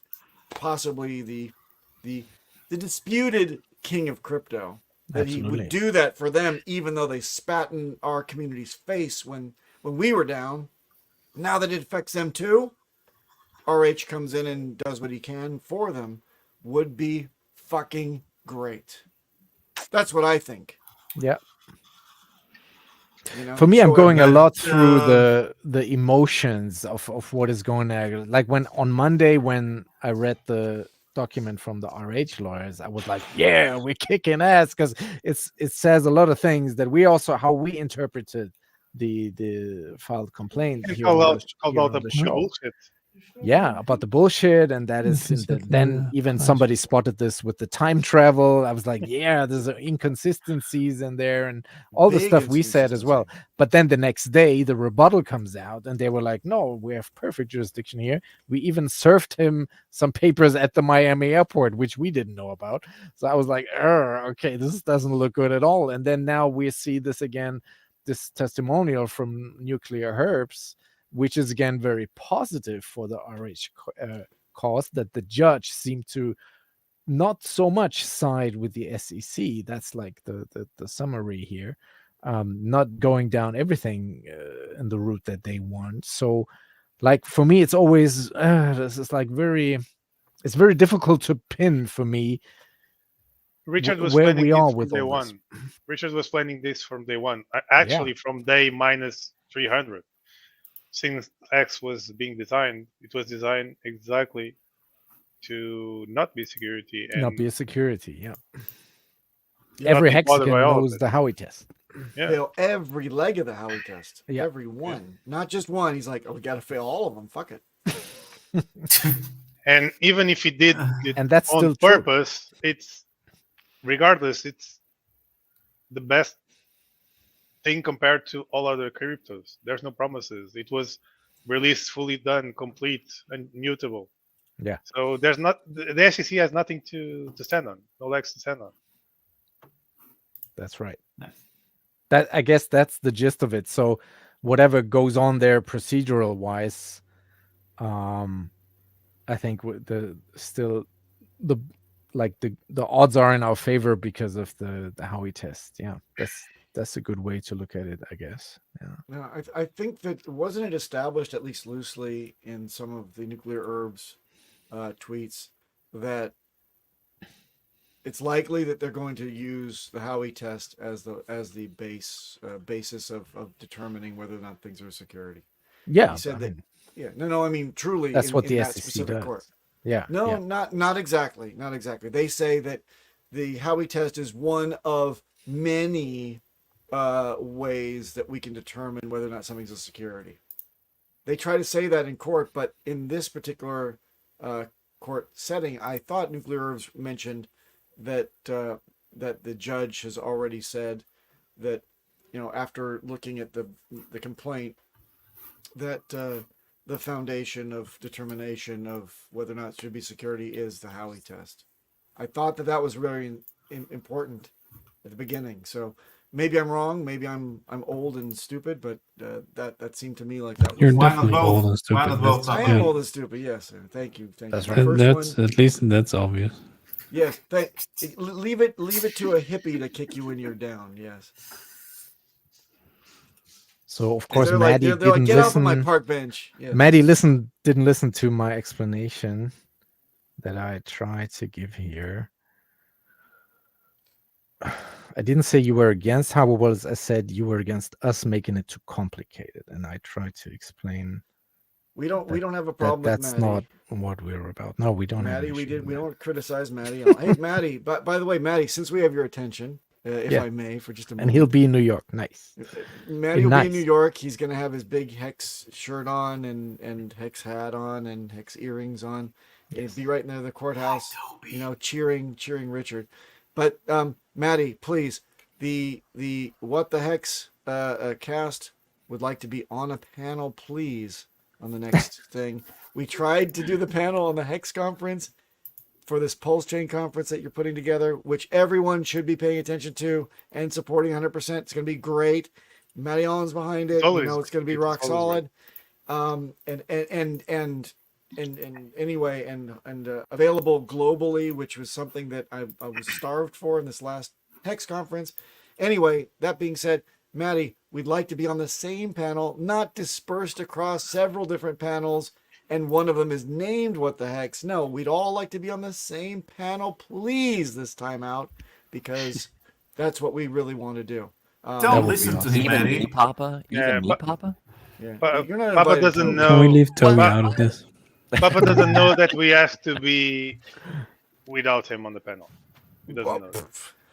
possibly the disputed king of crypto, that he Absolutely. would do that for them even though they spat in our community's face when we were down. Now that it affects them too, RH comes in and does what he can for them, would be fucking great. That's what I think. Yeah. You know? For me, I'm So, going a but, lot through the emotions of what is going on. Like when on Monday when I read the document from the RH lawyers, I was like, "Yeah, we're kicking ass," because it says a lot of things that we also how we interpreted the filed complaint here on Called here out on the show. bullshit. Yeah, about the bullshit, and that is This is then the even clash. somebody spotted this with the time travel. I was like, yeah, there's inconsistencies in there, and all the big stuff we said as well. But then the next day, the rebuttal comes out, and they were like, no, we have perfect jurisdiction here. We even served him some papers at the Miami airport, which we didn't know about. So I was like, okay, this doesn't look good at all. And then now we see this again, this testimonial from Nuclear Herbs, which is again very positive for the RH cause, that the judge seemed to not so much side with the SEC. That's like the summary here, not going down everything in the route that they want. So, like for me, it's always this is like it's very difficult to pin for me Richard was where planning we this are from with day all this. one. Richard was planning this from day one. Actually, from day minus 300. Since X was being designed, it was designed exactly to not be security and Not be a security. Yeah. Yeah, Every not be bothered hexagon by all of knows it. the Howey test. Yeah. fail every leg of the Howey test. Yeah. Every one. Not just one. He's like, oh, we got to fail all of them. Fuck it. And even if he did it And that's on still true. purpose, it's regardless, it's the best thing compared to all other cryptos. There's no promises. It was released fully done, complete, and mutable. Yeah. So there's not the SEC has nothing to stand on, no legs to stand on. That's right. Nice. That I guess that's the gist of it. So whatever goes on there procedural wise, I think the odds are in our favor because of the Howey test. Yeah, that's a good way to look at it, I guess. Yeah. No, I think that wasn't it established at least loosely in some of the nuclear herbs tweets that it's likely that they're going to use the Howey test as the basis of determining whether or not things are security. Yeah. He said I that. mean, Yeah. No. I mean, truly, that's what in the that SEC specific does. court. Yeah. No, yeah. not exactly. Not exactly. They say that the Howey test is one of many ways that we can determine whether or not something's a security. They try to say that in court, but in this particular court setting, I thought Nuclear Herbs mentioned that that the judge has already said that, after looking at the complaint, that the foundation of determination of whether or not it should be security is the Howey test. I thought that was very important at the beginning. So maybe I'm wrong. Maybe I'm old and stupid, but that seemed to me like that. You're Why not definitely both? old and Why stupid. not both? I Yeah. am old and stupid. Yes. Thank you. That's My right. first That's one. at least that's obvious. Yes. Leave it to a hippie to kick you when you're down. Yes. So of course They're like, Maddie they're didn't like, get off of my listen. park bench. Yes. Maddie didn't listen to my explanation that I tried to give here. I didn't say you were against Howey Wallet. I said you were against us making it too complicated, and I tried to explain We don't have a that problem that's with Maddie. not what we're about. No, we don't. have Maddie, an we issue did. with We that. don't criticize Maddie. Hey, Maddie. By the way, Maddie, since we have your attention, if Yeah. I may, for just a And moment, he'll be in New York. Nice. Maddie will be in nice. New York. He's gonna have his big Hex shirt on and Hex hat on and Hex earrings on. He'll be right near the courthouse, cheering Richard. But Maddie, please, the What the Hex cast would like to be on a panel, please, on the next thing. We tried to do the panel on the Hex conference for this Pulsechain conference that you're putting together, which everyone should be paying attention to and supporting 100%. It's going to be great. Matty Allen's behind it. Always- It's going to be it's rock always solid. And anyway, and available globally, which was something that I was starved for in this last Hex conference. Anyway, that being said, Maddie, we'd like to be on the same panel, not dispersed across several different panels, and one of them is named What the Hex. No, we'd all like to be on the same panel, please, this time out, because that's what we really want to do. Don't listen to him, Even me, Eddie. Papa? Yeah, Even me, but- Papa? Yeah. But You're not Papa invited, doesn't Toby. know. Can we leave Toby Papa- out of this? Papa doesn't know that we asked to be without him on the panel. He doesn't know. that.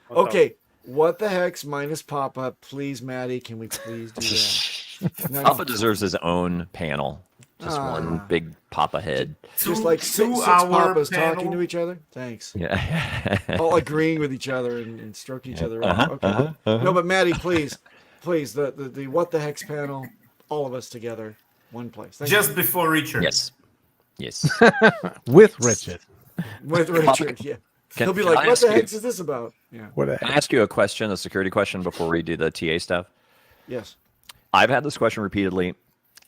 Okay, What the Hex minus Papa, please, Maddie. Can we please do that? No, Papa deserves his own panel. Just one big Papa head. just like six 2-hour Papas panel. talking to each other. Thanks. Yeah. All agreeing with each other and stroking each other off. Okay. No, but Maddie, please, the What the Hex panel, all of us together, one place. Thank Just before Richard. Yes. Yes. With Richard. you. With Richard. Yeah. He'll be can like, I "What ask the you- heck is this about?" Yeah. What a Can I ask you a question, a security question, before we do the TA stuff? Yes. I've had this question repeatedly.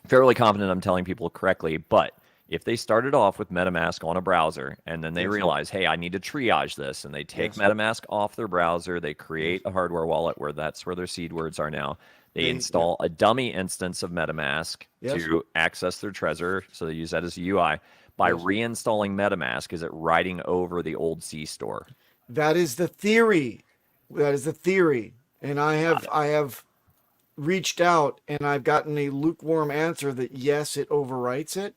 Fairly confident I'm telling people correctly, but if they started off with MetaMask on a browser and then they realize, hey, I need to triage this, and they take MetaMask off their browser, they create a hardware wallet that's where their seed words are now. They install a dummy instance of MetaMask to access their Trezor, so they use that as a UI. By reinstalling MetaMask, is it writing over the old C store? That is the theory. That is the theory. And I have reached out and I've gotten a lukewarm answer that yes, it overwrites it,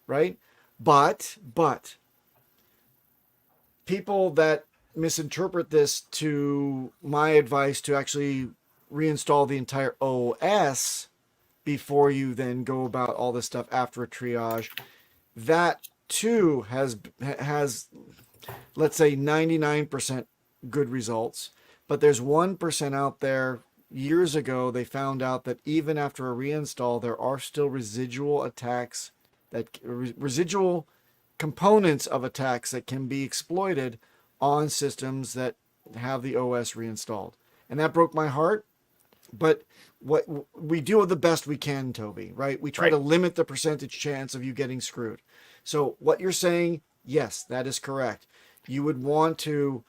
right? But people that misinterpret this to my advice to actually reinstall the entire OS before you then go about all this stuff after a triage, that too has let's say 99% good results, but there's 1% out there. Years ago they found out that even after a reinstall there are still residual attacks, that residual components of attacks that can be exploited on systems that have the OS reinstalled. And that broke my heart. But what we do the best we can, Toby, right? We try to limit the percentage chance of you getting screwed. So what you're saying, yes, that is correct. You would want to,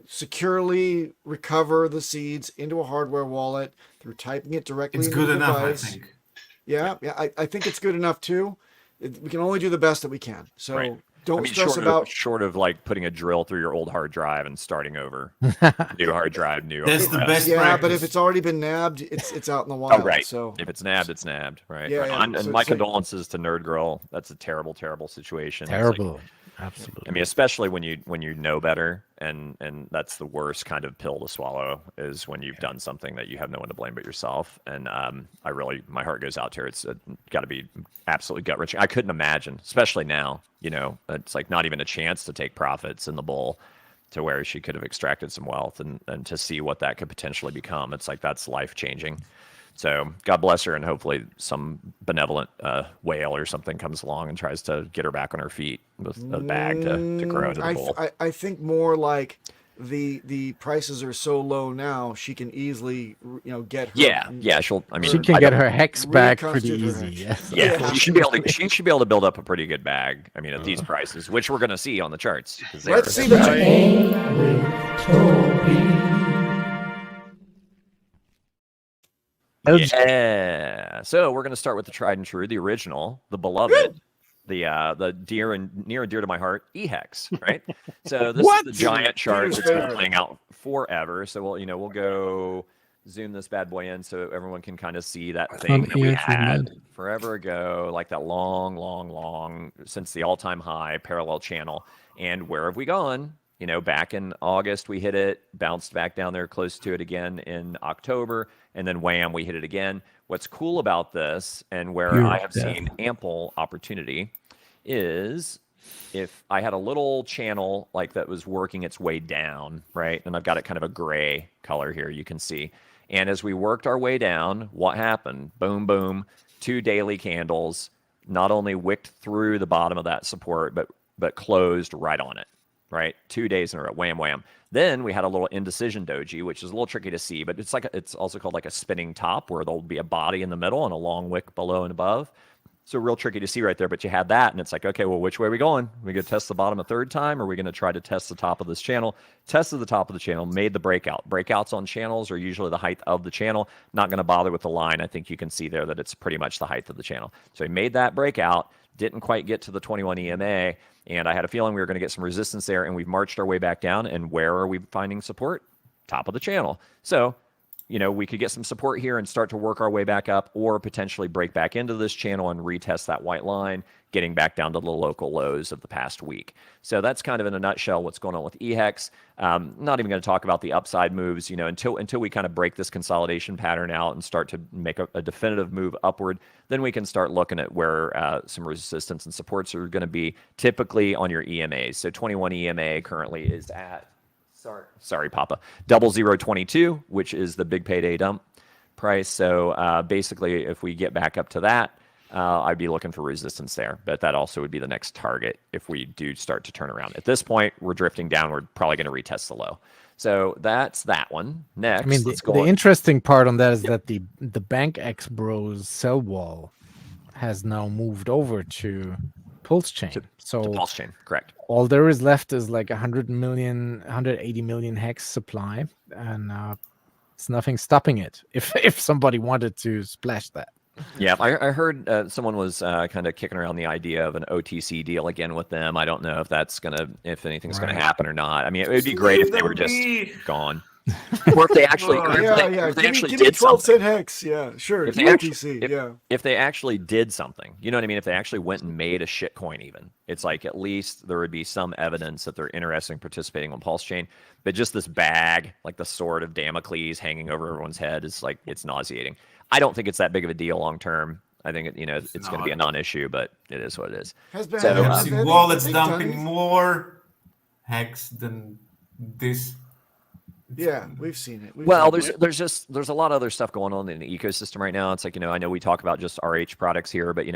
securely recover the seeds into a hardware wallet through typing it directly into the device. I think. Yeah, I think it's good enough too. We can only do the best that we can. So don't stress short of like putting a drill through your old hard drive and starting over. New hard drive, new. That's the best. Yeah, practice. But if it's already been nabbed, it's out in the wild. Oh, right. So if it's nabbed, it's nabbed. Right. Yeah, yeah. And my condolences to Nerd Girl. That's a terrible, terrible situation. Terrible. Absolutely. I mean, especially when you know better, and that's the worst kind of pill to swallow is when you've done something that you have no one to blame but yourself. And my heart goes out to her. It's got to be absolutely gut wrenching. I couldn't imagine, especially now. It's like not even a chance to take profits in the bull, to where she could have extracted some wealth, and to see what that could potentially become. It's like that's life changing. So God bless her, and hopefully some benevolent whale or something comes along and tries to get her back on her feet with a bag to grow into the bowl. I think more like the prices are so low now, she can easily get her. Yeah. She can get her hex back pretty easy. Yes. Yeah, she should be able to build up a pretty good bag. I mean, at these prices, which we're going to see on the charts. Let's see the Yeah. So we're going to start with the tried and true, the original, the beloved, the near and dear to my heart, HEX, right? So this is the giant chart that's been playing out forever. So we'll go zoom this bad boy in so everyone can kind of see that thing that we had forever ago, like that long since the all-time high parallel channel. And where have we gone? Back in August, we hit it, bounced back down there close to it again in October, and then wham, we hit it again. What's cool about this, and where I have seen ample opportunity, is if I had a little channel like that was working its way down, right? And I've got it kind of a gray color here, you can see. And as we worked our way down, what happened? Boom, boom, 2 daily candles, not only wicked through the bottom of that support, but closed right on it. Right, 2 days in a row, wham, wham. Then we had a little indecision doji, which is a little tricky to see, but it's also called like a spinning top, where there'll be a body in the middle and a long wick below and above. So real tricky to see right there, but you had that, and it's like, okay, well, which way are we going? Are we going to test the bottom a third time, or are we going to try to test the top of this channel? Tested the top of the channel, made the breakout. Breakouts on channels are usually the height of the channel. Not going to bother with the line. I think you can see there that it's pretty much the height of the channel. So he made that breakout, didn't quite get to the 21 EMA, and I had a feeling we were going to get some resistance there, and we've marched our way back down. And where are we finding support? Top of the channel. So, we could get some support here and start to work our way back up, or potentially break back into this channel and retest that white line, getting back down to the local lows of the past week. So that's kind of in a nutshell what's going on with HEX. Not even going to talk about the upside moves, until we kind of break this consolidation pattern out and start to make a definitive move upward. Then we can start looking at where some resistance and supports are going to be, typically on your EMAs. So 21 EMA currently is at, sorry, Papa, 0022, which is the big payday dump price. So basically, if we get back up to that, I'd be looking for resistance there, but that also would be the next target if we do start to turn around. At this point, we're drifting downward, probably going to retest the low. So that's that one. Next, the interesting part on that is that the Bank X Bros sell wall has now moved over to Pulsechain. To Pulsechain, correct. All there is left is like 180 million hex supply, and it's nothing stopping it. If somebody wanted to splash that. Yeah, I heard someone was kind of kicking around the idea of an OTC deal again with them. I don't know if anything's gonna happen or not. I mean, it would be great if they were just gone. Or if they actually, Oh, or if yeah, they, yeah. if they Give actually me 12 did something. cent hex. Yeah, sure. If they UTC, yeah. if they actually did something, you know what I mean? If they actually went and made a shit coin, even, it's like at least there would be some evidence that they're interested in participating on Pulsechain. But just this bag, like the sword of Damocles hanging over everyone's head, is like, it's nauseating. I don't think it's that big of a deal long term. I think it's going to be a non-issue, but it is what it is. I've seen wallets dumping more hex than this. Yeah, we've seen it. Well, there's a lot of other stuff going on in the ecosystem right now. It's like, I know we talk about just RH products here, but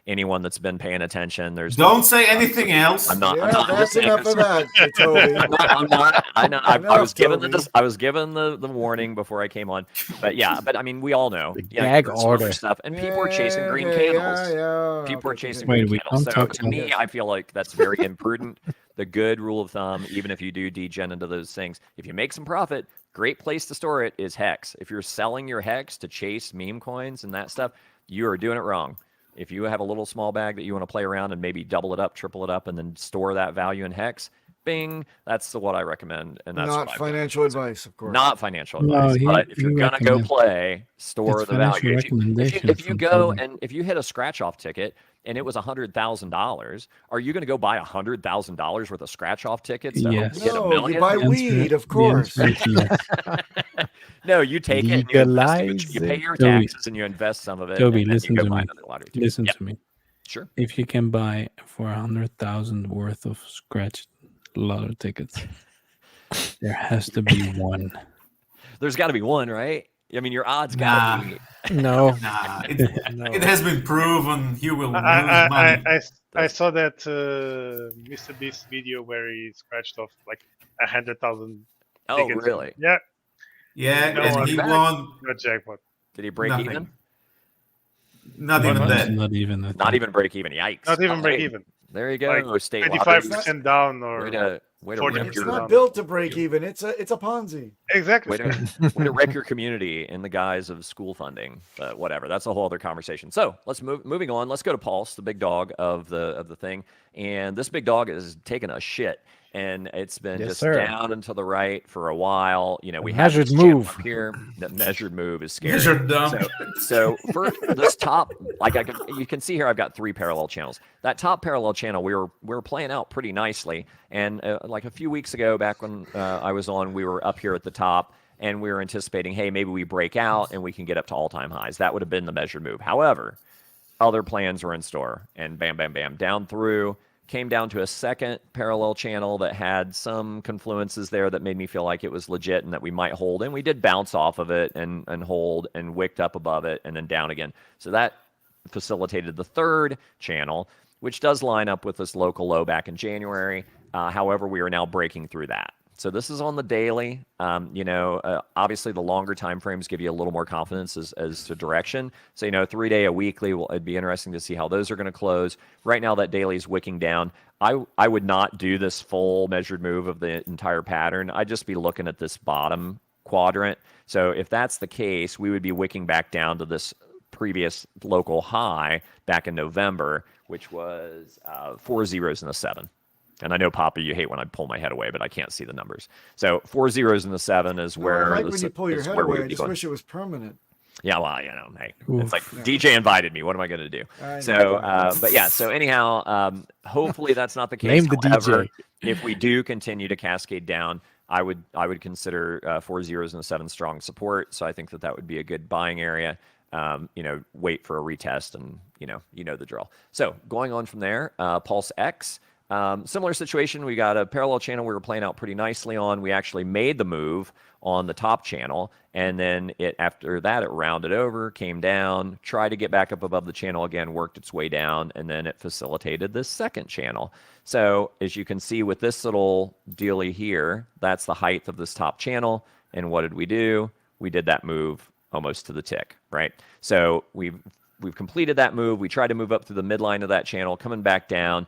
anyone that's been paying attention, don't say anything else. I'm not. Yeah, I'm not that's enough of that, Toby. I'm not. I know. I was given Toby. I was given the warning before I came on, but yeah. But I mean, we all know. gag there's some order. other stuff, and people are chasing green Okay, candles. yeah. People are Okay, chasing Wait, green we candles. don't So talk to about me, I feel like that's very imprudent. The good rule of thumb, even if you do degen into those things, if you make some profit, great place to store it is Hex. If you're selling your Hex to chase meme coins and that stuff, you are doing it wrong. If you have a little small bag that you want to play around and maybe double it up, triple it up, and then store that value in Hex, bing, that's what I recommend. And that's Not financial advice, of course. Not financial No, advice, but if you're gonna go recommends- play, store It's the value. financial recommendation If you from go Toby. and if you hit a scratch off ticket and it was $100,000, are you going to go buy $100,000 worth of scratch off tickets? To Yes. hit a No, million? you buy weed, of course. The answer is yes. No, you take it and you invest it. You pay Legalize your Toby. taxes and you invest some of it. Toby, and then listen you go to buy me. another lottery ticket. Listen Yeah, to me. sure. If you can buy for 100,000 worth of scratch lotto tickets, there has to be one. There's got to be one, right? I mean, your odds got to be. No. Nah, No. it has been proven you will lose I, money. I saw that Mr. Beast video where he scratched off like 100,000. Oh, tickets. really? Yeah, Yeah, No, and I'm he back. won not jackpot. Did he break nothing. even? Not Not even much. that. Not even. I Not think. even break even. Yikes. Not even Oh, break hey, even. There you go. Like State 25% down or Way to 40% wreck It's your, not built to break even. It's a Ponzi. exactly. way to wreck your community in the guise of school funding. But whatever. That's a whole other conversation. So let's moving on. Let's go to Pulse, the big dog of the thing. And this big dog is taking a shit. And it's been Yes, just sir. down and to the right for a while. We have Measured this channel move. up here. That measured move is scary. Measured dump. So for this top, you can see here, I've got 3 parallel channels. That top parallel channel, we were playing out pretty nicely. And like a few weeks ago, back when I was on, we were up here at the top, and we were anticipating, hey, maybe we break out and we can get up to all-time highs. That would have been the measured move. However, other plans were in store, and bam, bam, bam, down through. Came down to a second parallel channel that had some confluences there that made me feel like it was legit and that we might hold. And we did bounce off of it and hold and wicked up above it and then down again. So that facilitated the third channel, which does line up with this local low back in January. However, we are now breaking through that. So this is on the daily. Obviously the longer time frames give you a little more confidence as to direction. So 3-day, a weekly, it'd be interesting to see how those are going to close. Right now that daily is wicking down. I would not do this full measured move of the entire pattern. I'd just be looking at this bottom quadrant. So if that's the case, we would be wicking back down to this previous local high back in November, which was 4 zeros and a 7. And I know, Papa, you hate when I pull my head away, but I can't see the numbers. So 4 zeros and the 7 is where. I like when you pull your is head where we away. would I be just going. wish it was permanent. Yeah, well, hey, Oof. it's like DJ invited me. What am I going to do? I So, know. but yeah. So anyhow, hopefully that's not the case. Name the However, DJ. if we do continue to cascade down, I would consider 4 zeros and a 7 strong support. So I think that would be a good buying area. Wait for a retest, and you know the drill. So going on from there, Pulse X. Similar situation. We got a parallel channel we were playing out pretty nicely on. We actually made the move on the top channel, and then after that it rounded over, came down, tried to get back up above the channel again, worked its way down, and then it facilitated this second channel. So as you can see with this little dealie here, that's the height of this top channel. And what did we do? We did that move almost to the tick, right? So we've completed that move. We tried to move up through the midline of that channel, coming back down,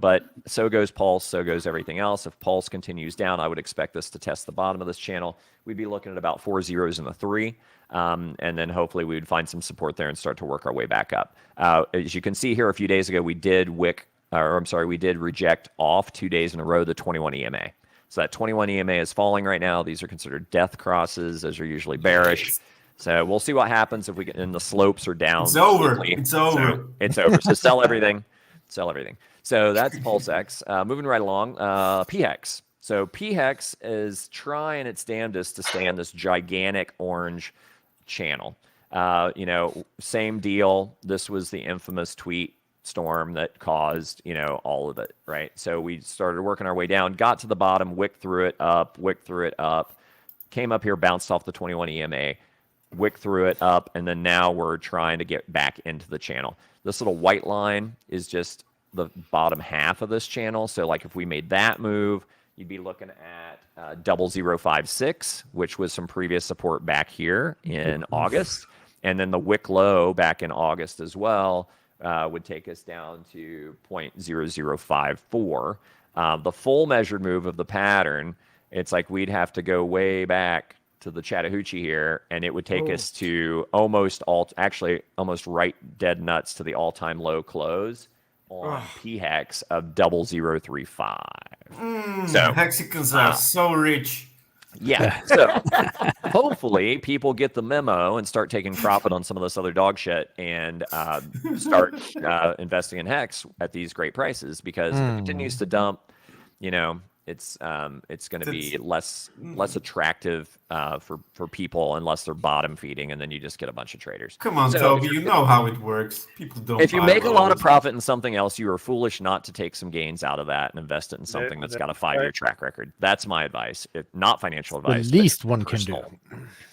but so goes Pulse, so goes everything else. If Pulse continues down, I would expect this to test the bottom of this channel. We'd be looking at about 4 zeros and a 3. And then hopefully we would find some support there and start to work our way back up. As you can see here, a few days ago, we did reject off 2 days in a row the 21 EMA. So that 21 EMA is falling right now. These are considered death crosses, as are usually bearish. So we'll see what happens if we get in the slopes are down. It's over. steeply. It's over. So it's over. So sell everything. Sell everything. So that's PulseX. Moving right along, PHEX. So PHEX is trying its damnedest to stay on this gigantic orange channel. You know, same deal. This was the infamous tweet storm that caused, you know, all of it, right? So we started working our way down, got to the bottom, wicked through it up, came up here, bounced off the 21 EMA, wicked through it up, and then now we're trying to get back into the channel. This little white line is just the bottom half of this channel. So like if we made that move, you'd be looking at 0056, which was some previous support back here in August. And then the wick low back in August as well would take us down to 0.0054. The full measured move of the pattern, it's like we'd have to go way back to the Chattahoochee here, and it would take us to almost right dead nuts to the all-time low close on PHEX of 0035. So Hexicans are so rich. Yeah. So hopefully people get the memo and start taking profit on some of this other dog shit and start investing in Hex at these great prices, because if it continues to dump, you know, it's going to be less attractive for people unless they're bottom feeding, and then you just get a bunch of traders. Come on, Toby, you know how it works. People don't. If you make a lot of profit in something else, you are foolish not to take some gains out of that and invest it in something that's got a 5-year track record. That's my advice. Not financial advice. The least one can do.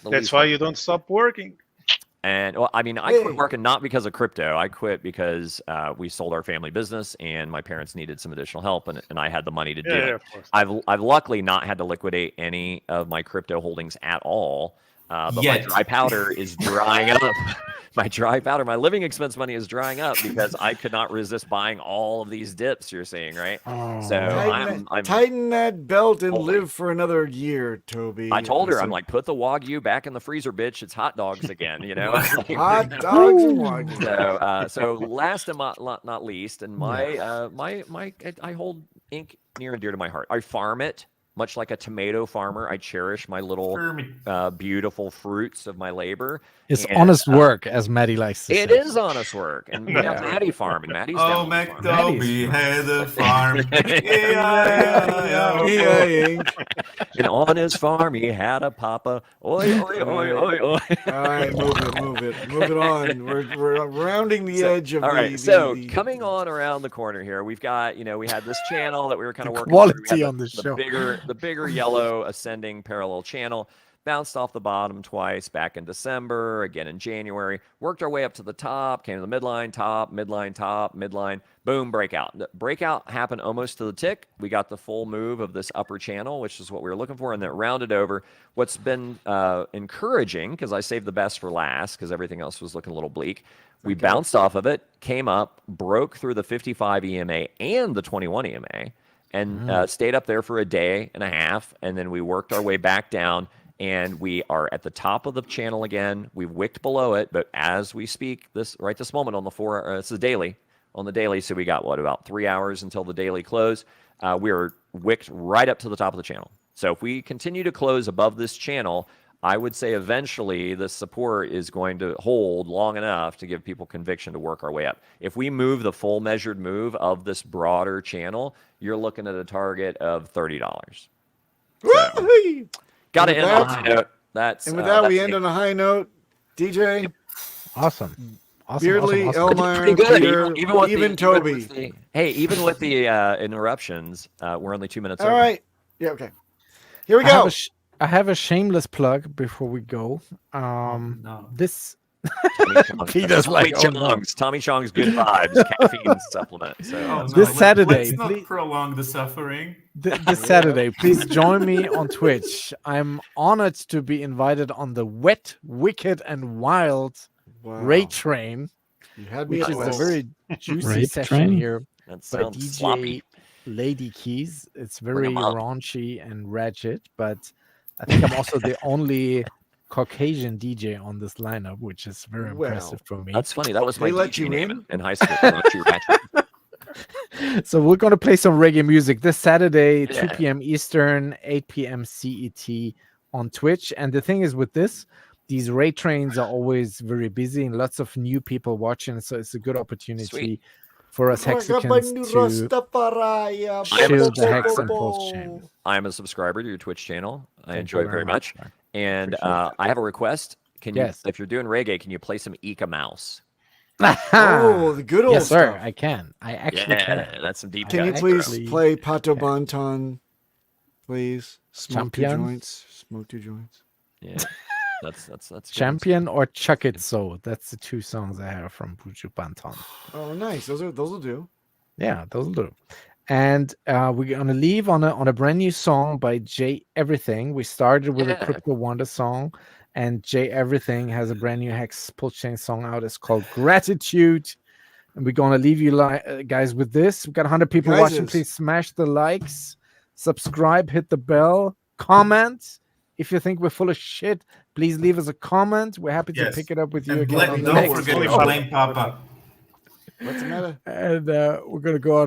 That's why you don't stop working. And well, I mean, I quit working not because of crypto. I quit because we sold our family business, and my parents needed some additional help, and I had the money to do it. I've luckily not had to liquidate any of my crypto holdings at all. But my dry powder is drying up. My dry powder, my living expense money is drying up because I could not resist buying all of these dips you're seeing, right? So I'm tighten that belt and live for another year, Toby. I told her, I'm like, put the Wagyu back in the freezer, bitch. It's hot dogs again, you know? Hot dogs and Wagyu. So last and not least, and I hold ink near and dear to my heart. I farm it. Much like a tomato farmer, I cherish my little beautiful fruits of my labor. It's honest work, as Maddie likes to say. It is honest work. And we have Maddie farm, and Maddie's down McDoby had a farm. And on his farm, he had a papa. Oi, oi, oi, oi, oi. All right, move it on. We're rounding the edge of all right, coming on around the corner here, we've got, we had this channel that we were kind of working quality on the show. The bigger yellow ascending parallel channel, bounced off the bottom twice back in December, again in January, worked our way up to the top, came to the midline, top, midline, boom, breakout. The breakout happened almost to the tick. We got the full move of this upper channel, which is what we were looking for, and then rounded over. What's been encouraging, because I saved the best for last because everything else was looking a little bleak, we bounced off of it, came up, broke through the 55 EMA and the 21 EMA, and stayed up there for a day and a half, and then we worked our way back down, and we are at the top of the channel again. We've wicked below it, but as we speak, this moment on it's the daily, on the daily, so we got, about 3 hours until the daily close. We are wicked right up to the top of the channel. So if we continue to close above this channel, I would say eventually the support is going to hold long enough to give people conviction to work our way up. If we move the full measured move of this broader channel, you're looking at a target of $30. So, got to end on a high note. And with that, we end on a high note. DJ? Awesome. Beardley, Elmeyer, Peter, even Toby. Even with the interruptions, we're only 2 minutes All over. right. Yeah, okay. Here we go. I have a shameless plug before we go. This Tommy Chong's good vibes caffeine supplement. So this Saturday, let's not prolong the suffering. This Saturday, please join me on Twitch. I'm honored to be invited on the Wet, Wicked, and Wild Raid Train, which is a very juicy session here that by sounds DJ sloppy. Lady Keys. It's very raunchy and ratchet, but I think I'm also the only Caucasian DJ on this lineup, which is very impressive for me. That's funny. That was my let DJ you name in? in high school. So we're going to play some reggae music this Saturday, 2 Yeah. p.m. Eastern, 8 p.m. CET on Twitch. And the thing is with this, these raid trains are always very busy and lots of new people watching. So it's a good opportunity Sweet. for us Hexicans to shield the Hex and subscriber. Pulsechain. I'm a subscriber to your Twitch channel. I Thank enjoy you it very very much. much. And Appreciate I have a request. Can you, Yes. if you're doing reggae, can you play some Ika Mouse? Oh, the good old Yes, sir. stuff. I can. I actually Yeah, can. that's some deep Can you cuts, please bro. play Pato Bonton, please? Smoke two Champion? joints. Smoke two joints. Yeah, that's good. Champion or Chuck It So. That's the two songs I have from Buju Banton. Oh, nice. Those will do. Yeah, those will do. And we're gonna leave on a brand new song by Jay Everything. We started with a Yeah. Crypto Wonder song, and Jay Everything has a brand new Hex Pulschain song out. It's called Gratitude. And we're gonna leave you guys with this. We've got 100 people watching. Guyses. Please smash the likes, subscribe, hit the bell, comment. If you think we're full of shit, please leave us a comment. We're happy to Yes. pick it up with you And again. on the don't next forget one. to blame Papa. What's the matter? And we're gonna go out on